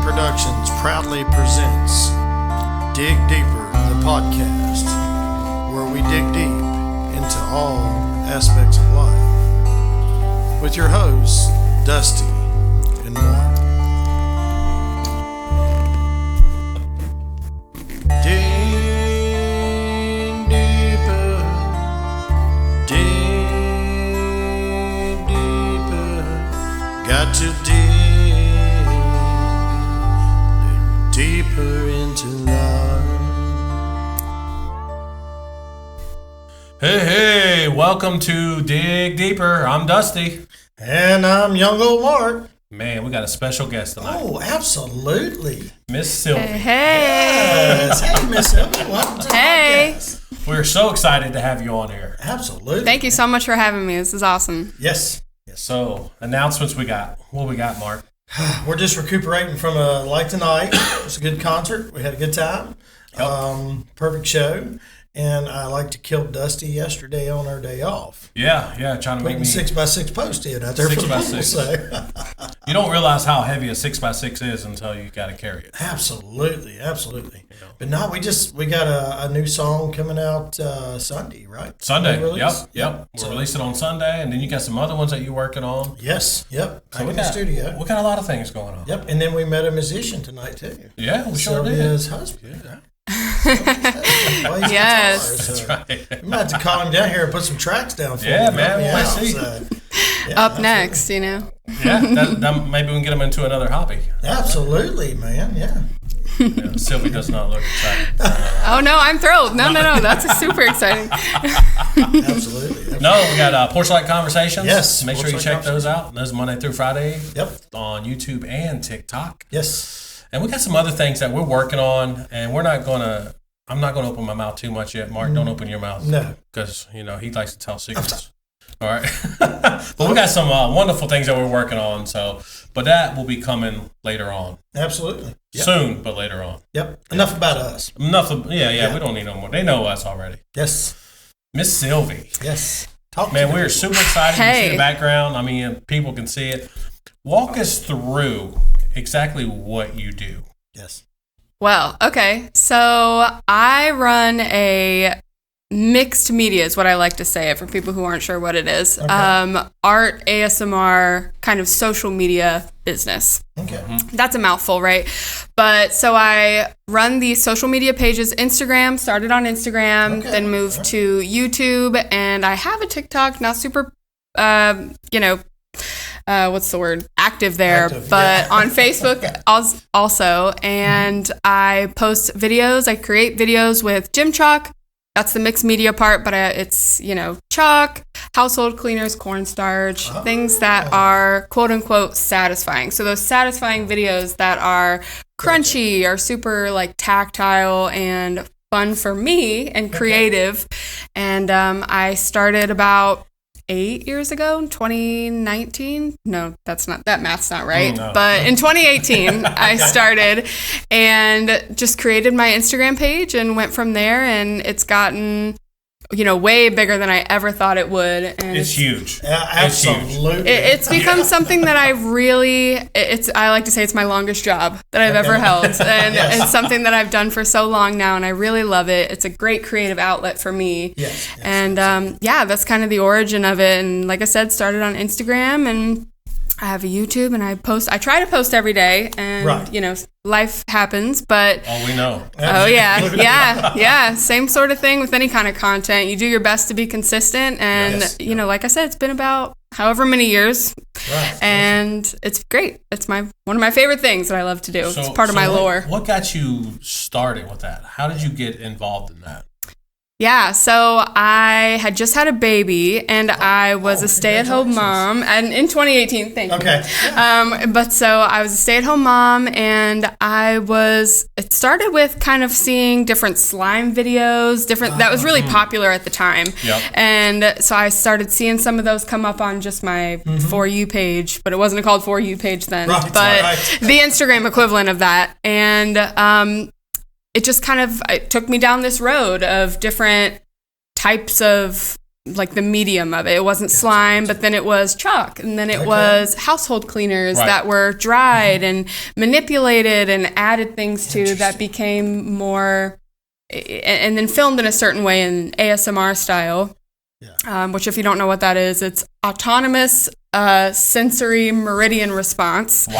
Productions proudly presents Dig Deeper, the podcast, where we dig deep into all aspects of life, with your hosts, Dusty and Mark. Dig deeper, dig deeper, got to dig deeper into life. Hey, welcome to Dig Deeper. I'm Dusty. And I'm young old Mark. Man, we got a special guest tonight. Oh, absolutely. Miss Sylvie. Hey. Yes. Hey, Miss Sylvie. Welcome to the podcast. We're so excited to have you on here. Absolutely. Thank you so much for having me. This is awesome. Yes. So, announcements we got. What we got, Mark? We're just recuperating from a Light Tonight. It was a good concert. We had a good time. Yep. Perfect show. And I like to kill Dusty yesterday on our day off. Yeah, trying to make me 6x6 post in out there for the people. 6x6. So. You don't realize how heavy a 6x6 is until you got to carry it. Absolutely. But no, we got a new song coming out Sunday, right? Sunday. Release? Yep. We'll release it on Sunday, and then you got some other ones that you're working on. Yes. Yep. So Back we in the studio. We got a lot of things going on. Yep. And then we met a musician tonight too. Yeah, we sure did. Sylvia's husband. Yeah. Yes. That's right. We might have to call him down here and put some tracks down for Yeah, him. man, we might see. Up next, you know. Yeah, that maybe we can get them into another hobby. Absolutely, man. Yeah. Sylvie does not look excited. Oh, no, I'm thrilled. No. That's super exciting. Absolutely. No, we got Porch Light Conversations. Yes, Make sure you Porch check Light those out. Those are Monday through Friday. Yep. On YouTube and TikTok. Yes. And we got some other things that we're working on, and I'm not gonna open my mouth too much yet. Mark, don't open your mouth. No. Because, he likes to tell secrets. All right. But we got some wonderful things that we're working on. But that will be coming later on. Absolutely. Yep. Soon, but later on. Yep. Enough about us. Enough of, yeah, we don't need no more. They know us already. Yes. Miss Sylvie. Yes. Man, we're super excited to see Hey. the background. I mean, people can see it. Walk us through exactly what you do. Yes. Well, okay. So I run a mixed media is what I like to say it for people who aren't sure what it is. Okay. Art, ASMR, kind of social media business. Okay. That's a mouthful, right? But so I run these social media pages, Instagram, started on Instagram, Okay. then moved to YouTube, and I have a TikTok, not super, what's the word? Active there, Active, but yeah. on Facebook also. And I post videos, I create videos with gym chalk. That's the mixed media part, but it's, chalk, household cleaners, cornstarch, things that are quote unquote satisfying. So those satisfying videos that are crunchy, are super like tactile and fun for me and creative. And I started about 8 years ago, 2019. No, that math's not right. No. But in 2018, I started and just created my Instagram page and went from there. And it's gotten, way bigger than I ever thought it would. And It's huge. Absolutely. it's become something that I like to say it's my longest job that I've ever held. And it's something that I've done for so long now, and I really love it. It's a great creative outlet for me. Yes. And that's kind of the origin of it. And like I said, started on Instagram, and I have a YouTube, and I try to post every day, and Right. Life happens, but Oh, we know. oh yeah, same sort of thing with any kind of content. You do your best to be consistent, and like I said, it's been about however many years, Right. and it's great. It's one of my favorite things that I love to do. It's part of my lore. What got you started with that? How did you get involved in that? Yeah, so I had just had a baby, and I was a stay-at-home mom, and in 2018, thank you. Okay. But so I was a stay-at-home mom, and it started with kind of seeing different slime videos, that was really popular at the time. Yep. And so I started seeing some of those come up on just my For You page, but it wasn't called For You page then, Right, but right. the Instagram equivalent of that. And it just it took me down this road of different types of like the medium of it. It wasn't slime, but then it was chalk, and then it was household cleaners that were dried and manipulated and added things to that became more, and then filmed in a certain way in ASMR style. Which, if you don't know what that is, it's autonomous sensory meridian response. Wow,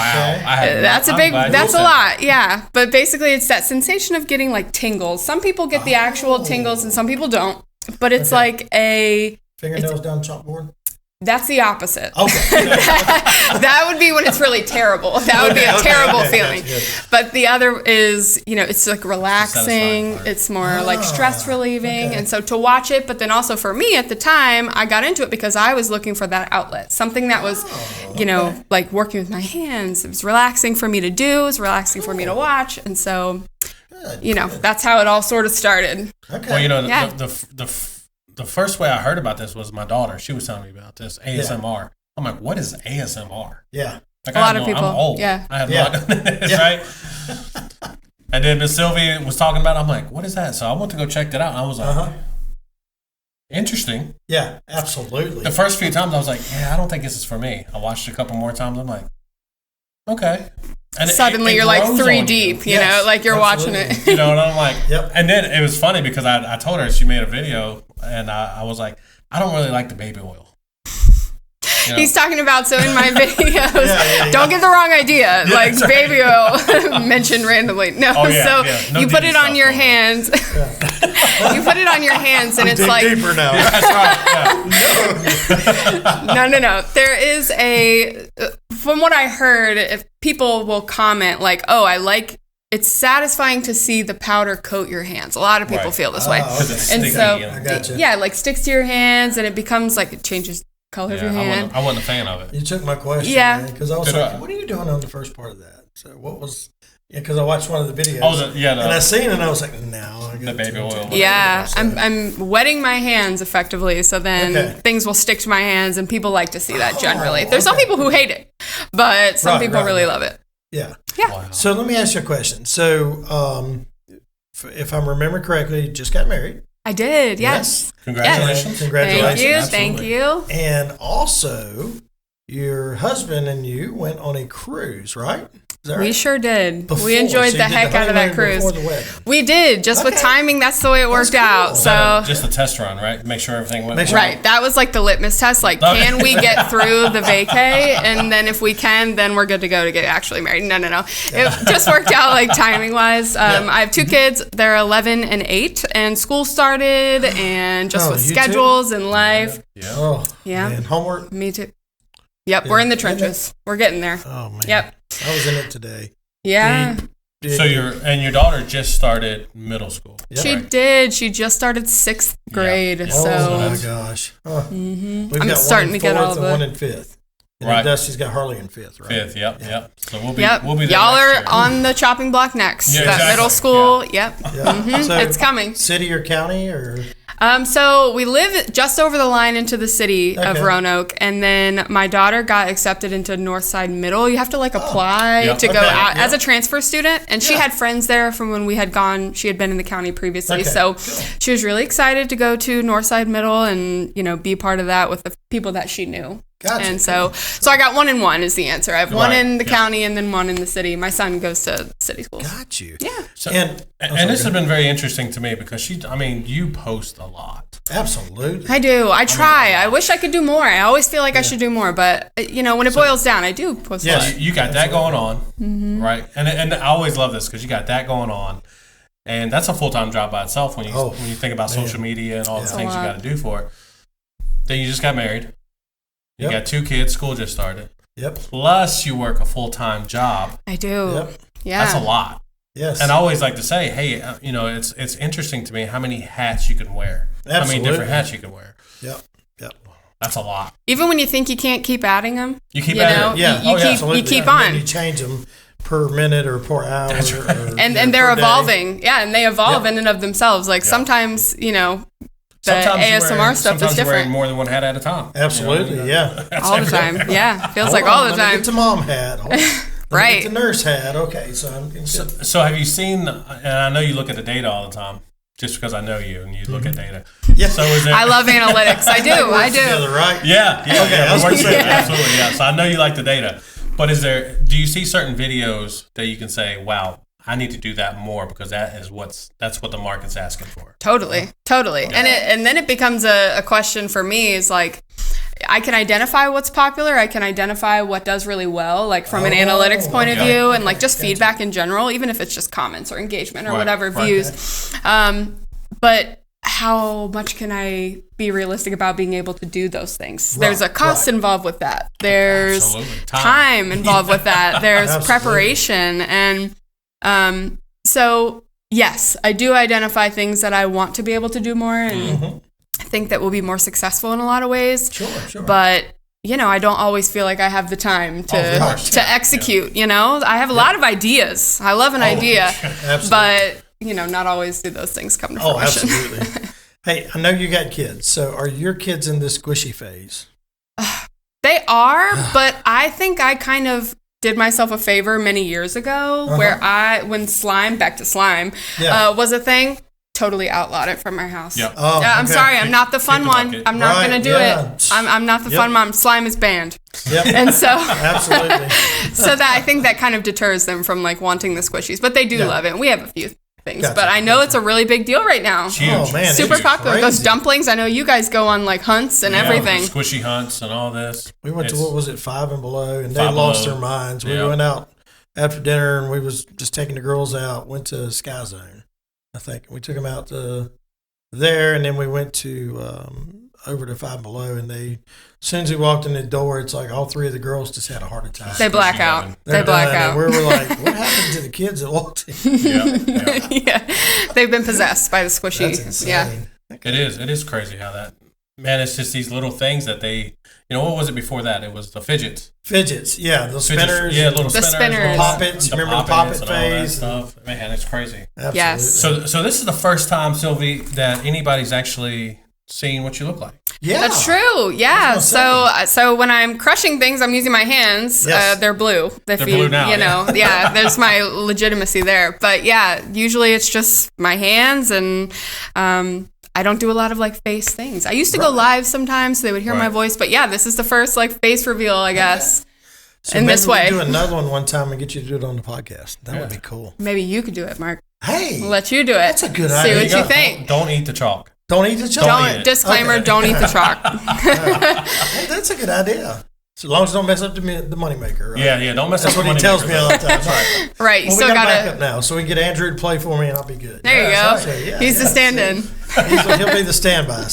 that's a lot. Yeah, but basically, it's that sensation of getting like tingles. Some people get the actual tingles, and some people don't. But it's like a fingernails down the chalkboard. That's the opposite. Okay. That would be when it's really terrible. That would be a terrible feeling. But the other is, it's like relaxing. It's more like stress relieving. And so to watch it, but then also for me at the time, I got into it because I was looking for that outlet. Something that was, like working with my hands. It was relaxing for me to do. It was relaxing for me to watch. And so, that's how it all sort of started. Okay. Well, the first way I heard about this was my daughter. She was telling me about this ASMR. Yeah. I'm like, what is ASMR? Yeah. Like, a lot of people. I'm old. Yeah. I have no idea, right? And then Miss Sylvie was talking about it. I'm like, what is that? So I went to go check that out. And I was like, interesting. Yeah, absolutely. The first few times I was like, I don't think this is for me. I watched it a couple more times. I'm like, okay. And suddenly you're like 3 deep, you know, like you're watching it. And I'm like, and then it was funny because I told her, she made a video, and I was like, I don't really like the baby oil. He's talking about, so in my videos, don't get the wrong idea, like baby oil mentioned randomly. No, No you put it on your hands. You put it on your hands, and it's dig like deeper now. That's right. No. There is from what I heard, if people will comment like, "Oh, it's satisfying to see the powder coat your hands." A lot of people feel this way, and so I gotcha. it like sticks to your hands, and it becomes like it changes color of your hand. I wasn't a fan of it. You took my question. Yeah. Because I was like, what are you doing on the first part of that? So what was... Yeah, because I watched one of the videos. And I seen it, and I was like, no. I got the baby oil. Yeah, I'm wetting my hands effectively, so then things will stick to my hands, and people like to see that generally. There's some people who hate it, but some people really love it. Yeah. Yeah. Wow. So let me ask you a question. So if I'm remembering correctly, you just got married. I did, yes. Congratulations. Yes. Congratulations. Thank you. And also, your husband and you went on a cruise, right? We sure did. We enjoyed the heck out of that cruise. We did. Just with timing, that's the way it worked out. So just a test run, right? Make sure everything went well. Right. That was like the litmus test. Like, can we get through the vacay? And then if we can, then we're good to go to get actually married. No. It just worked out like timing wise. I have 2 kids. They're 11 and 8, and school started, and just with schedules and life. Yeah. And homework. Me too. Yep. We're in the trenches. We're getting there. Oh man. Yep. I was in it today. Yeah. So your daughter just started middle school. Yep. She did. She just started 6th grade. Yeah. So. Oh my gosh. We've I'm got starting to get all of it. 1 in 5th. And right. Dusty's got Harley in 5th, right? 5th. Yep. So we'll be there. Y'all next are year. on the chopping block next. Yeah, that middle school. Yeah. So it's coming. City or county or? So we live just over the line into the city of Roanoke, and then my daughter got accepted into Northside Middle. You have to apply to go out as a transfer student, and she had friends there from when we had gone. She had been in the county previously, so she was really excited to go to Northside Middle and be part of that with the people that she knew. Gotcha. And so I got 1 and 1 is the answer. I have 1 in the county and then 1 in the city. My son goes to city schools. Got you. Yeah. So, and this has been very interesting to me because you post a lot. Absolutely. I do. I try. I wish I could do more. I always feel like I should do more, but when it boils down, I do post a lot. You got that going on, right? And I always love this because you got that going on, and that's a full-time job by itself when you think about social media and all the things you got to do for it. Then you just got married. You got 2 kids. School just started. Yep. Plus, you work a full-time job. I do. Yep. Yeah. That's a lot. Yes. And I always like to say, hey, it's interesting to me how many hats you can wear. Absolutely. How many different hats you can wear. Yep. That's a lot. Even when you think you can't keep adding them, you keep adding. You keep on. And you change them per minute or per hour. That's right. And they're evolving. Day. Yeah, and they evolve in and of themselves. Like sometimes, the ASMR stuff is different. You're wearing more than 1 hat at a time. Absolutely, all the time. Yeah, feels like all the time. Get the mom hat. Right. Get the nurse hat. Okay, so have you seen? And I know you look at the data all the time, just because I know you and you look at data. Yeah. So is there? I love analytics. I do. Together, right? Yeah. Okay, We work together. Absolutely. Yeah. So I know you like the data, but do you see certain videos that you can say, wow, I need to do that more because that's what the market's asking for. Totally. Okay. And then it becomes a question for me is like, I can identify what's popular. I can identify what does really well, like from an analytics point of view, and like just feedback in general, even if it's just comments or engagement or whatever views. But how much can I be realistic about being able to do those things? There's a cost involved with that. There's time involved with that. There's preparation. And so, yes, I do identify things that I want to be able to do more and I think that will be more successful in a lot of ways. Sure. But, I don't always feel like I have the time to execute, I have a lot of ideas. I love an idea. Absolutely. But, not always do those things come to fruition. Absolutely. Hey, I know you got kids. So are your kids in this squishy phase? They are, but I think I kind of did myself a favor many years ago where when back to slime, was a thing, totally outlawed it from our house. Yep. Oh, I'm sorry, I'm not the fun one. I'm not going to do it. I'm not the fun mom. Slime is banned. Yep. And so, absolutely. So that I think that kind of deters them from like wanting the squishies, but they do love it. And we have a few things, but I know it's a really big deal right now. It's huge. Oh man, super popular. Those dumplings, I know you guys go on like hunts and everything. Squishy hunts and all this. We went to, what was it, Five and Below, and they lost their minds. We went out after dinner and we was just taking the girls out, went to Sky Zone, I think. We took them out to there, and then we went to over to Five and Below, and as soon as we walked in the door, it's like all three of the girls just had a heart attack. They black out. They black out. And we were like, what happened to the kids that walked in? Yeah. They've been possessed by the squishy. That's insane. Yeah. It is crazy how that, man, it's just these little things that they, what was it before that? It was the fidgets. Fidgets, yeah. Those spinners. Yeah, little spinners. Little poppets. Remember the poppet phase? Stuff. Man, it's crazy. Absolutely. Yes. So this is the first time, Sylvie, that anybody's actually seen what you look like. Yeah. That's true. Yeah. So when I'm crushing things, I'm using my hands. Yes. They're blue. They're blue now. There's my legitimacy there. But yeah, usually it's just my hands, and I don't do a lot of like face things. I used to go live sometimes so they would hear my voice, but yeah, this is the first like face reveal, I guess. So in maybe this way. we do another one time and get you to do it on the podcast. That would be cool. Maybe you could do it, Mark. Hey. We'll let you do it. That's a good See idea. what you think. Don't eat the chalk. Don't eat the chalk. Disclaimer, don't eat the chalk. Hey, that's a good idea. So long as don't mess up the moneymaker, right? Yeah, don't mess That's up the what he tells me all the time. Right. You Well, still we got to got back up now, so we can get Andrew to play for me, and I'll be good. There you go. So, He's the stand-in. He'll be the standby.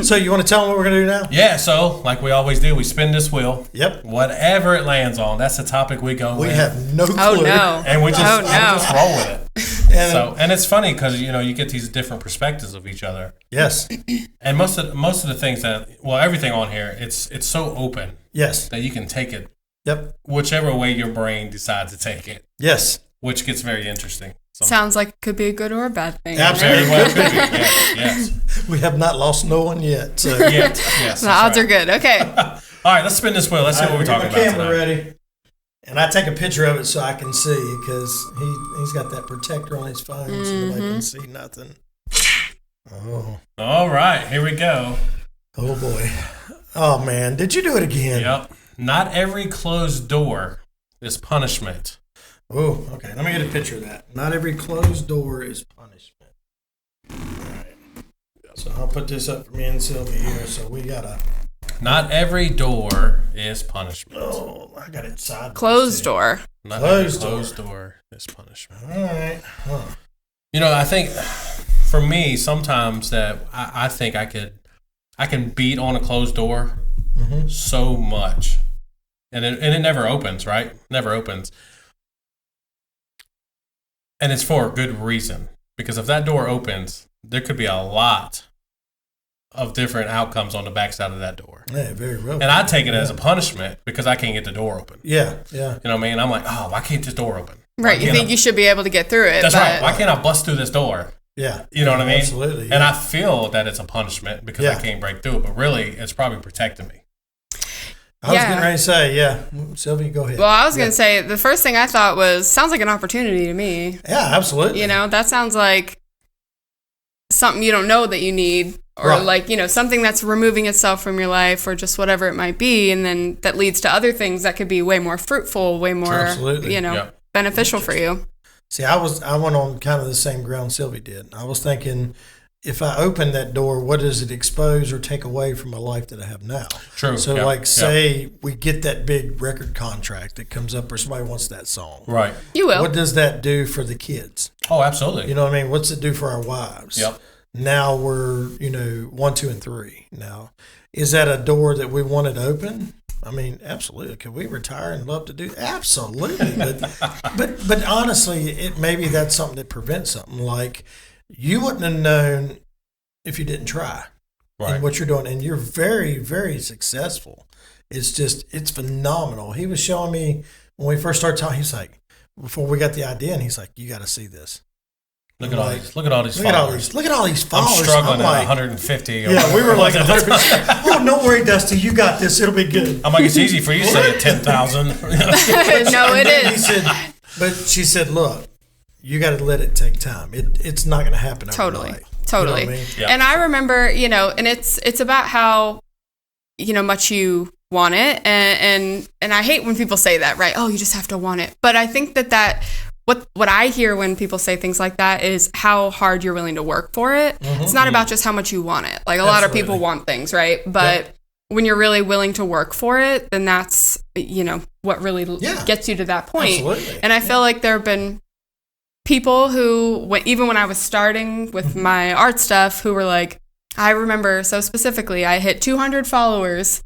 So you want to tell them what we're going to do now? Yeah, so like we always do, we spin this wheel. Yep. Whatever it lands on, that's the topic we go with. We have no clue. Oh, no. And we just roll with it. And it's funny because you get these different perspectives of each other. Yes. And most of the things everything on here, it's so open. Yes. That you can take it. Yep. Whichever way your brain decides to take it. Yes. Which gets very interesting. Sounds like it could be a good or a bad thing. Absolutely. Well, it could be. Yes. We have not lost no one yet. So. Yes. The odds are good. Okay. All right, let's spin this wheel. Let's see what we're talking about camera tonight. ready. And I take a picture of it so I can see, because he's got that protector on his phone so nobody can see nothing. Oh. All right, here we go. Oh, boy. Oh, man. Did you do it again? Yep. Not every closed door is punishment. Oh, okay. Let me get a picture of that. Not every closed door is punishment. All right. So I'll put this up for me and Sylvie here. So we got a... Not every door is punishment. Oh, I got it sideways. Closed door. Not every closed door is punishment. All right. Huh. I think for me, sometimes that I think I can beat on a closed door so much. And it never opens, right? Never opens. And it's for a good reason. Because if that door opens, there could be a lot of different outcomes on the backside of that door. Yeah, very well. And I take it as a punishment because I can't get the door open. Yeah. You know what I mean? I'm like, why can't this door open? Right. You think you should be able to get through it. That's right. Why can't I bust through this door? Yeah. You know what I mean? Absolutely. Yeah. And I feel that it's a punishment because I can't break through it. But really, it's probably protecting me. I was getting ready to say, Sylvie, go ahead. Well, I was going to say, the first thing I thought was, sounds like an opportunity to me. Yeah, absolutely. That sounds like something you don't know that you need, or like, you know, something that's removing itself from your life, or just whatever it might be, and then that leads to other things that could be way more fruitful, way more, you know, beneficial for you. See, I went on kind of the same ground Sylvie did. I was thinking, if I open that door, what does it expose or take away from my life that I have now? True. So, say we get that big record contract that comes up, or somebody wants that song. Right. You will. What does that do for the kids? Oh, absolutely. You know what I mean? What's it do for our wives? Yep. Now we're, 1, 2, and 3. Now, is that a door that we wanted open? I mean, absolutely. Could we retire and love to do? Absolutely. But honestly, maybe that's something that prevents something. Like, you wouldn't have known if you didn't try in what you're doing. And you're very, very successful. It's phenomenal. He was showing me when we first started talking, he's like, before we got the idea, and he's like, you got to see this. Look at all these followers. Look at all these followers. I'm struggling at 150. Yeah, we were like 100%. Oh, don't worry, Dusty. You got this. It'll be good. I'm like, it's easy for you to say at 10,000. No, it is. She said, look, you got to let it take time. It's not going to happen overnight. Totally. You know what I mean? Yeah. And I remember, and it's about how, much you want it. And I hate when people say that, right? Oh, you just have to want it. But I think that what I hear when people say things like that is how hard you're willing to work for it. Mm-hmm. It's not about just how much you want it. Like a lot of people want things, right? But when you're really willing to work for it, then that's, what really gets you to that point. Absolutely. And I feel like there have been people who, even when I was starting with my art stuff, who were like, I remember so specifically, I hit 200 followers.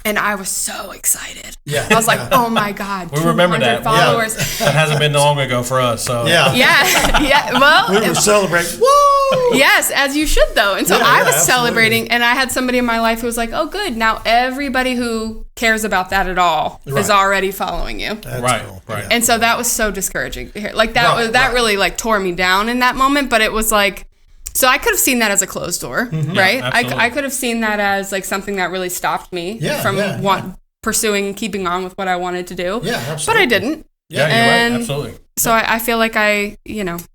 And I was so excited. Yeah. I was like, oh my God. We remember that. Followers. Yeah. That hasn't been long ago for us. So Yeah. Well, we were celebrating. Woo! Yes, as you should though. And so I was celebrating, and I had somebody in my life who was like, oh good, now everybody who cares about that at all is already following you. That's cool. Right. And so that was so discouraging to hear. Like that really like tore me down in that moment, but it was like, so I could have seen that as a closed door, right? I could have seen that as like something that really stopped me from pursuing, keeping on with what I wanted to do. Yeah, absolutely. But I didn't. Yeah, you're right. Absolutely. So I feel like and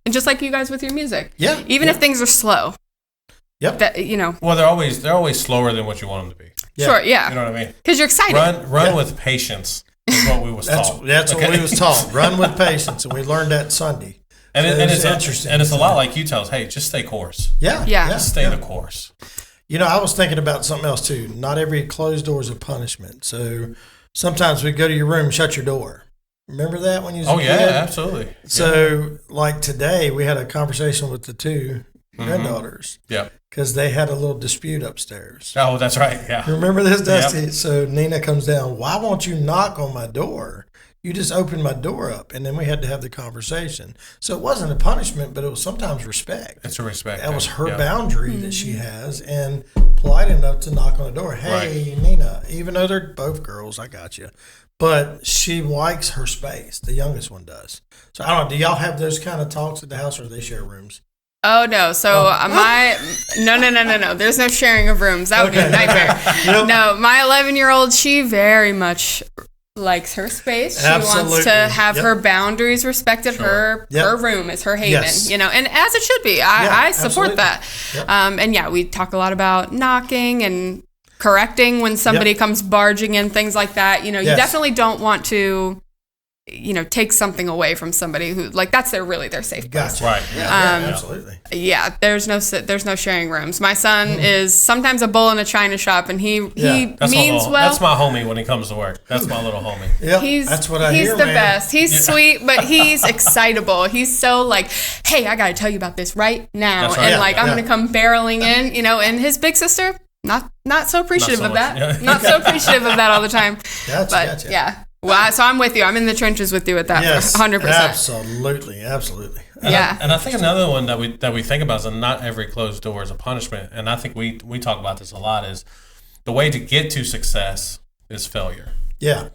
just like you guys with your music. Yeah. Even if things are slow. Yep. That, Well, they're always slower than what you want them to be. Yeah. Sure, yeah. You know what I mean? Because you're excited. Run with patience is what we was taught. That's what we was taught. Run with patience, and we learned that Sunday. And it's interesting. And it's a lot like you tell us, hey, just stay course. Yeah. Just stay the course. I was thinking about something else too. Not every closed door is a punishment. So sometimes we go to your room and shut your door. Remember that when you was a kid? Absolutely. So like today, we had a conversation with the two granddaughters. Yeah. Because they had a little dispute upstairs. Oh, that's right. Yeah. Remember this, Dusty? Yep. So Nina comes down. Why won't you knock on my door? You just opened my door up, and then we had to have the conversation. So it wasn't a punishment, but it was sometimes respect. It's a respect. That was her boundary that she has, and polite enough to knock on the door. Hey, Nina, even though they're both girls, I got you. But she likes her space. The youngest one does. So I don't know. Do y'all have those kind of talks at the house, or do they share rooms? Oh no! So no. There's no sharing of rooms. That would be a nightmare. Yep. No, my 11-year-old, she very much likes her space. She wants to have her boundaries respected. Her room is her haven, and as it should be. I support that. Yep. And we talk a lot about knocking and correcting when somebody comes barging in, things like that. You definitely don't want to take something away from somebody who that's their safe place. Right. Absolutely. Yeah, there's no sharing rooms. My son is sometimes a bull in a china shop, and he means well. That's my homie when he comes to work. That's my little homie. Yeah, that's what I hear. He's the best. He's sweet, but he's excitable. He's so like, hey, I got to tell you about this right now, that's right. And I'm going to come barreling in, And his big sister, not so appreciative of that. Yeah. Not so appreciative of that all the time. Gotcha. Yeah. Well, so I'm with you. I'm in the trenches with you with that. Yes, 100%. Absolutely. And I think another one that we think about is not every closed door is a punishment. And I think we talk about this a lot is the way to get to success is failure. Yeah.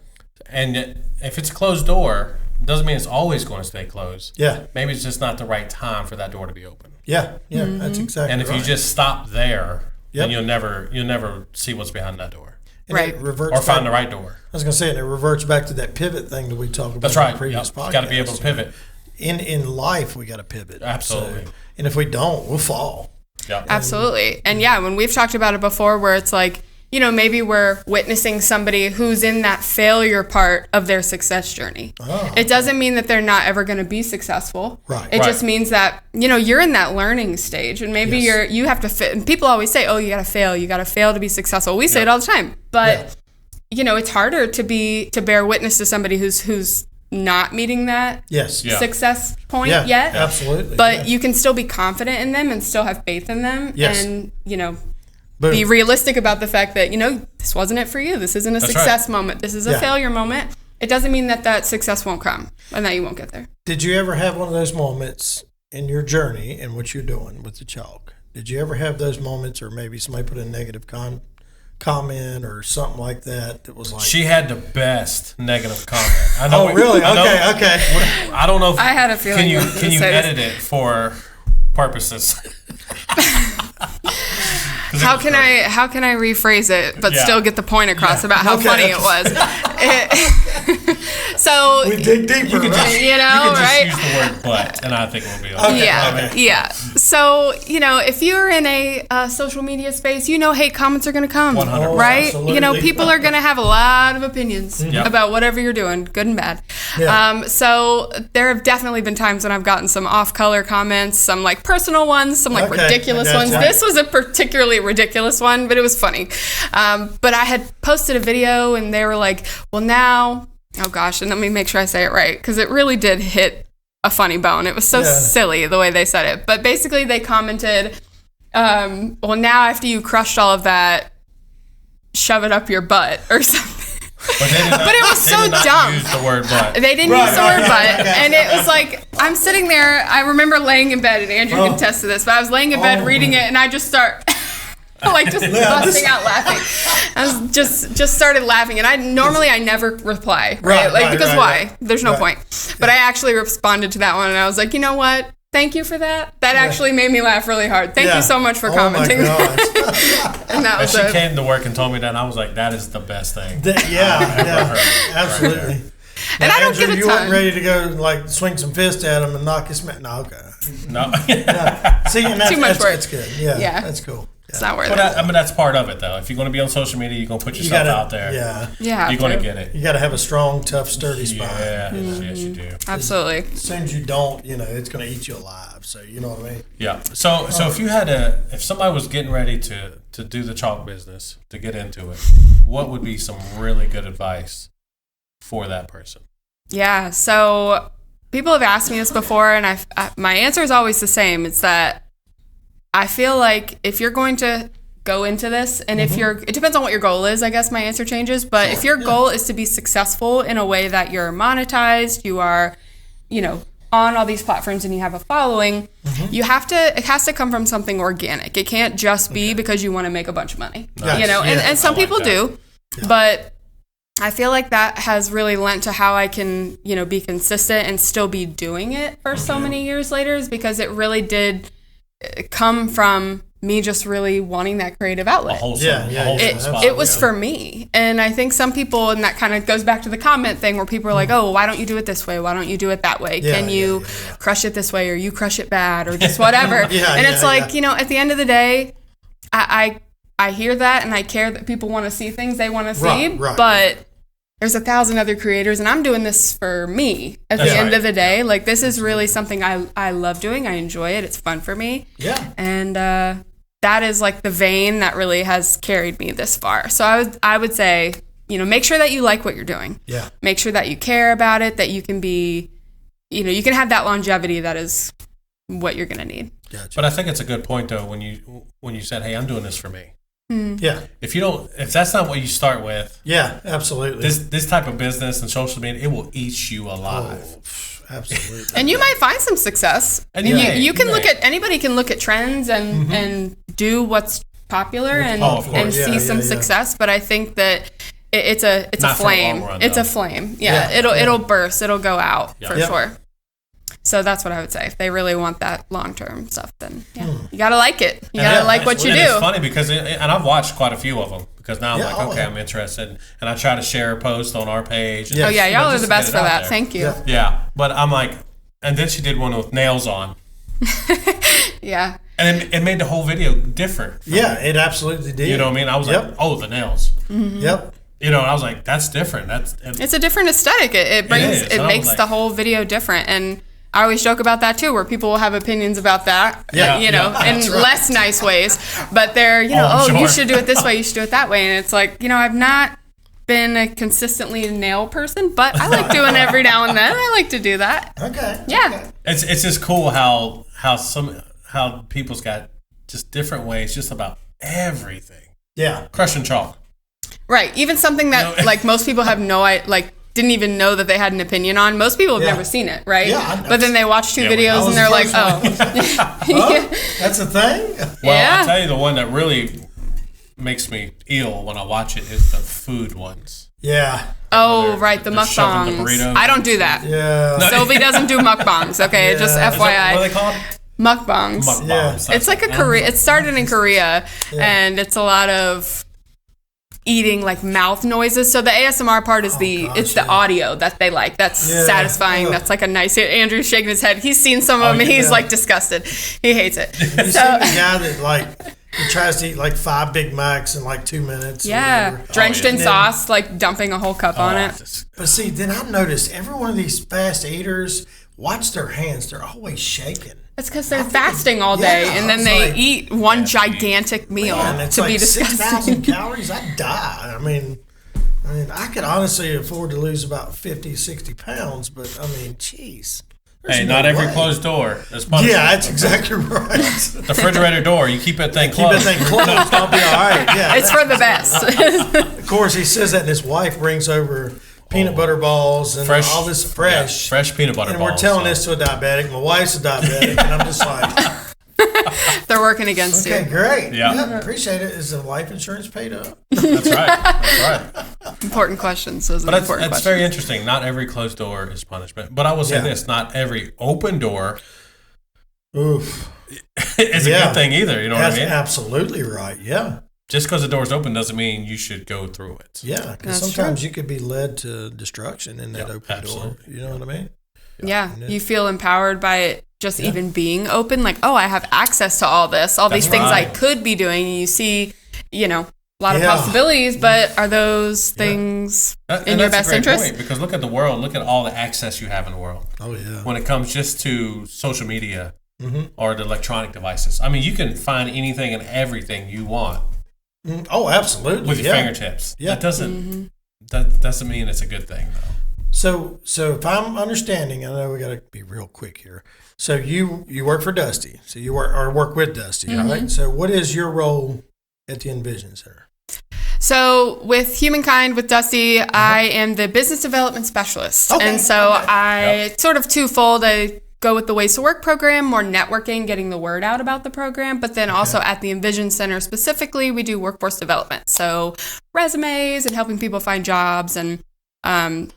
And if it's a closed door, it doesn't mean it's always going to stay closed. Yeah. Maybe it's just not the right time for that door to be open. Yeah. That's exactly. And if you just stop there, then you'll never see what's behind that door. And right. It reverts or find the right door. I was going to say, and it reverts back to that pivot thing that we talked about That's right. in the previous podcast. You got to be able to pivot. In life, we got to pivot. Absolutely. And if we don't, we'll fall. Yep. Absolutely. And yeah, when we've talked about it before where it's like, you know, maybe we're witnessing somebody who's in that failure part of their success journey. Oh. It doesn't mean that they're not ever going to be successful. Right. It just means that, you know, you're in that learning stage and maybe you have to fit. And people always say, oh, you got to fail. You got to fail to be successful. We say it all the time. But, you know, it's harder to bear witness to somebody who's not meeting that success point yet. Absolutely. But you can still be confident in them and still have faith in them. Yes. And, you know, Boom. be realistic about the fact that, you know, this wasn't it for you. This isn't a success moment. This is a failure moment. It doesn't mean that success won't come and that you won't get there. Did you ever have one of those moments in your journey and what you're doing with the chalk? Did you ever have those moments, or maybe somebody put a negative comment or something like that was like... She had the best negative comment. I know. Oh, really? Okay. I don't know if... I had a feeling. Can you edit it for purposes? How can I rephrase it but still get the point across about how funny it was? So we dig deeper, you can just, you know, right? Use the word "but," and I think we'll be okay. Yeah. So, you know, if you're in a social media space, you know, hate comments are going to come, 100%. right? Absolutely. You know, people are going to have a lot of opinions about whatever you're doing, good and bad. Yeah. So there have definitely been times when I've gotten some off-color comments, some like personal ones, some like ridiculous ones. Right. This was a particularly ridiculous one, but it was funny. But I had posted a video and they were like, well, now, oh gosh, and let me make sure I say it right, because it really did hit a funny bone. It was so silly the way they said it. But basically they commented, well, now after you crushed all of that, shove it up your butt or something. But it was so dumb. Use the word "but." They didn't use the word "but," and it was like I'm sitting there. I remember laying in bed, and Andrew can attest to this. But I was laying in bed reading it, and I just start like just busting out laughing. I was just started laughing, and I never reply, right? Because why? There's no point. But I actually responded to that one, and I was like, you know what? Thank you for that. That actually made me laugh really hard. Thank you so much for commenting. My gosh. And that was she came to work and told me that, and I was like, that is the best thing. Absolutely. Right. And I don't get a ton. You weren't ready to go like swing some fists at him and knock his man. No, okay. No. See, and Too much work. That's good. Yeah, that's cool. It's not worth but it. I mean, that's part of it, though. If you're going to be on social media, you're going to put yourself out there. Yeah. You're going to get it. You got to have a strong, tough, sturdy spine. Yeah, yes, you do. Absolutely. As soon as you don't, you know, it's going to eat you alive. So, you know what I mean? Yeah. So if somebody was getting ready to do the chalk business, to get into it, what would be some really good advice for that person? Yeah. So people have asked me this before, and my answer is always the same. It's that I feel like if you're going to go into this, and it depends on what your goal is, I guess my answer changes. But if your goal is to be successful in a way that you're monetized, you are, you know, on all these platforms and you have a following, it has to come from something organic. It can't just be because you want to make a bunch of money, you know, and some people do, but I feel like that has really lent to how I can, you know, be consistent and still be doing it for so many years later, is because it really did come from me just really wanting that creative outlet. It was for me. And I think some people, and that kind of goes back to the comment thing where people are like, oh, why don't you do it this way? Why don't you do it that way? Can you crush it this way, or you crush it bad, or just whatever? And it's like, you know, at the end of the day, I hear that and I care that people want to see things they want to see, but there's 1,000 other creators, and I'm doing this for me at the end of the day. Like, this is really something I love doing. I enjoy it. It's fun for me. Yeah. And that is like the vein that really has carried me this far. So I would say, you know, make sure that you like what you're doing. Yeah. Make sure that you care about it, that you can be, you know, you can have that longevity that is what you're going to need. Gotcha. But I think it's a good point, though, when you said, hey, I'm doing this for me. Yeah. If that's not what you start with, yeah, absolutely. This type of business and social media, it will eat you alive. Absolutely. And you might find some success. And you can look at, anybody can look at trends and do what's popular and see some success. But I think that it's a flame. It's a flame. Yeah. It'll burst. It'll go out for sure. So that's what I would say. If they really want that long-term stuff, then you got to like it. You got to like what you do. It's funny because, and I've watched quite a few of them, because now I'm like, okay, I'm interested. And I try to share a post on our page. Yes. Oh, yeah, y'all are the best for that. Thank you. Yeah, but I'm like, and then she did one with nails on. Yeah. And it made the whole video different. Yeah, it absolutely did. You know what I mean? I was like, oh, the nails. Mm-hmm. Yep. You know, and I was like, that's different. It's a different aesthetic. It makes the whole video different. And I always joke about that too, where people will have opinions about that, in less nice ways. But they're, sure. You should do it this way, you should do it that way. And it's like, I've not been a consistently nail person, but I like doing it every now and then. I like to do that. Okay. Yeah. Okay. It's just cool how people's got just different ways just about everything. Yeah. Crushing chalk. Right. Even something that like most people have didn't even know that they had an opinion on. Most people have never seen it, right? Yeah. But then they watch two videos and they're like, oh. That's a thing? Well, I'll tell you the one that really makes me ill when I watch it is the food ones. Yeah. Oh, right, the mukbangs. I don't do that. Yeah. Sylvie doesn't do mukbangs, okay? Just FYI. What are they called? Mukbangs. Yeah. It's like a Korea. It started in Korea, and it's a lot of eating like mouth noises. So the ASMR part is the audio that they like. That's satisfying. That's like a nice. Andrew's shaking his head. He's seen some of them and he's like disgusted. He hates it. You see the guy that he tries to eat like 5 Big Macs in like 2 minutes. Yeah, drenched in sauce, like dumping a whole cup on it. But see, then I noticed every one of these fast eaters, watch their hands. They're always shaking. It's because they're fasting all day, and then they eat one gigantic meal to be disgusting. 6,000 calories, I'd die. I mean, I could honestly afford to lose about 50, 60 pounds, but jeez. Hey, not every closed door is punishment. Yeah, that's exactly right. The refrigerator door, you keep that thing closed. Keep that thing closed, I'll be all right. Yeah, it's for the best. Of course, he says that, and his wife brings over peanut butter balls and all this fresh peanut butter balls. And we're telling this to a diabetic. My wife's a diabetic, and I'm just like... They're working against you. Okay, great. Yeah. Appreciate it. Is the life insurance paid up? That's right. Important questions. Those are but important that's questions. very interesting. Not every closed door is punishment. But I will say this, not every open door is a good thing either. You know what I mean? Absolutely right. Yeah. Just because the door's open doesn't mean you should go through it. Yeah, because sometimes you could be led to destruction in that open door. You know what I mean? Yeah, you feel empowered by it just even being open. Like, oh, I have access to all this, these things I could be doing. And you see, a lot of possibilities, but are those things in your best interest? Point, because look at the world. Look at all the access you have in the world. Oh, yeah. When it comes just to social media or the electronic devices. You can find anything and everything you want. Oh, absolutely. With your fingertips. Yeah. That doesn't mean it's a good thing, though. So if I'm understanding, I know we got to be real quick here. So you work for Dusty. So you work with Dusty, right? So what is your role at the Envision Center? So with Humankind, with Dusty, I am the business development specialist. Okay. And so I sort of twofold. I go with the Ways to Work program, more networking, getting the word out about the program. But then also at the Envision Center specifically, we do workforce development. So resumes and helping people find jobs and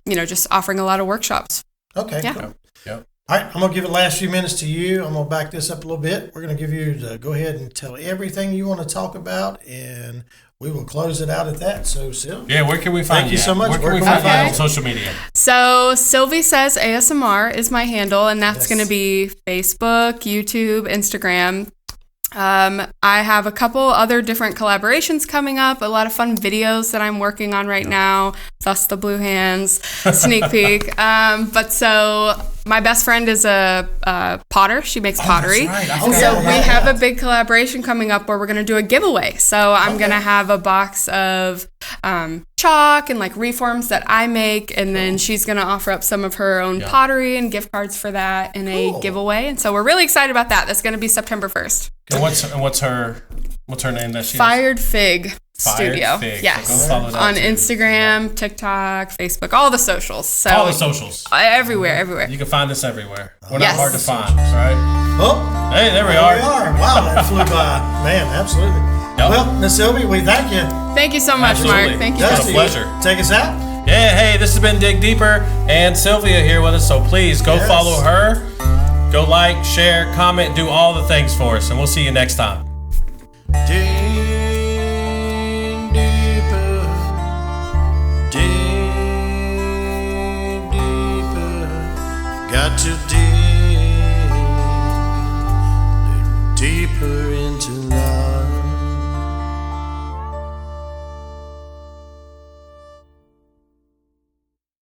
just offering a lot of workshops. Okay. Yeah. Cool. Yep. All right, I'm going to give the last few minutes to you. I'm going to back this up a little bit. We're going to give you to go ahead and tell everything you want to talk about, and we will close it out at that. So, Sylvie. Yeah, where can we find you? Thank you so much. Where can we find you on social media? So, Sylvie Says ASMR is my handle, and that's going to be Facebook, YouTube, Instagram. I have a couple other different collaborations coming up, a lot of fun videos that I'm working on right now, thus the blue hands, sneak peek. But so my best friend is a potter. She makes pottery. That's right. And so we have a big collaboration coming up where we're going to do a giveaway. So I'm going to have a box of chalk and like reforms that I make, and then she's going to offer up some of her own pottery and gift cards for that in a giveaway. And so we're really excited about that. That's going to be September 1st. And what's her name that she Fired Fig Studio. Fig. Yes. So go follow that on too. Instagram, TikTok, Facebook, all the socials. So all the socials. Everywhere. You can find us everywhere. We're Yes. not hard to find, right? Oh, hey, there we are. Wow, that flew by. Man, absolutely. Yep. Well, Miss Sylvie, we thank you. Thank you so much, Absolutely. Mark. Thank you. Dusty, Dusty. It's a pleasure. Take us out. Yeah, hey, this has been Dig Deeper and Sylvia here with us. So please go follow her. Go like, share, comment, do all the things for us, and we'll see you next time. Dig deeper, dig deeper, got to dig